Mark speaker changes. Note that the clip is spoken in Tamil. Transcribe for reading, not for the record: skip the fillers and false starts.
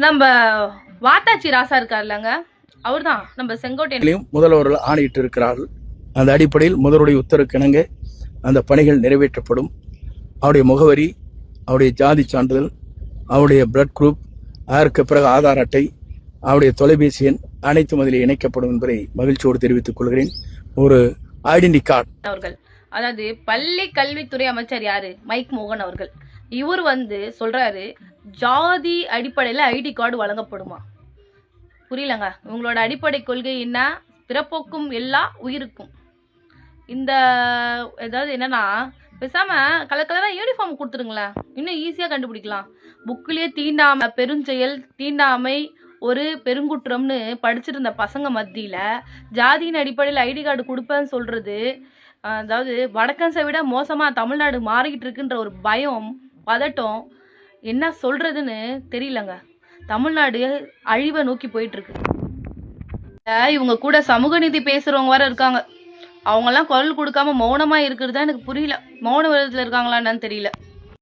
Speaker 1: நம்ம வாத்தாச்சி ராசா இருக்காருல்லங்க, அவர் தான் நம்ம செங்கோட்டையிலையும்
Speaker 2: முதல்வர்கள் ஆணையிட்டு இருக்கிறார்கள். அந்த அடிப்படையில் முதல்வருடைய உத்தரவுக்கிணங்க அந்த பணிகள் நிறைவேற்றப்படும். அவருடைய முகவரி, அவருடைய ஜாதி சான்றிதழ், அவருடைய பிளட் குரூப், அதற்கு பிறகு ஆதார் அட்டை, அவருடைய தொலைபேசி எண் அனைத்தும் அதில் இணைக்கப்படும் என்பதை மகிழ்ச்சியோடு தெரிவித்துக் கொள்கிறேன். ஒரு ஐடென்டி கார்டு
Speaker 1: அவர்கள், அதாவது பள்ளி கல்வித்துறை அமைச்சர் யாரு, மைக் மோகன் அவர்கள். இவர் சொல்றாரு ஜாதி அடிப்படையில ஐடி கார்டு வழங்கப்படுமா. புரியலங்க. உங்களோட அடிப்படை கொள்கை என்ன? பிறப்போக்கும் எல்லா உயிருக்கும். இந்த ஏதாவது என்னன்னா பேசாம கலர் கலரா யூனிஃபார்ம் கொடுத்துருங்களேன், இன்னும் ஈஸியா கண்டுபிடிக்கலாம். புக்கிலேயே தீண்டாமை பெருஞ்செயல், தீண்டாமை ஒரு பெருங்குற்றம்னு படிச்சிருந்த பசங்க மத்தியில ஜாதியின் அடிப்படையில் ஐடி கார்டு கொடுப்பேன்னு சொல்றது, அதாவது வடக்கன்ஸை விட மோசமா தமிழ்நாடு மாறிக்கிட்டு இருக்குன்ற ஒரு பயம், பதட்டம், என்ன சொல்றதுன்னு தெரியலங்க. தமிழ்நாடு அழிவை நோக்கி போயிட்டு இருக்கு. இவங்க கூட சமூக நீதி பேசுறவங்க வேற இருக்காங்க. அவங்கெல்லாம் குரல் கொடுக்காம மௌனமா இருக்கிறது தான் எனக்கு புரியல. மௌன விரதத்துல இருக்காங்களான்னு தெரியல.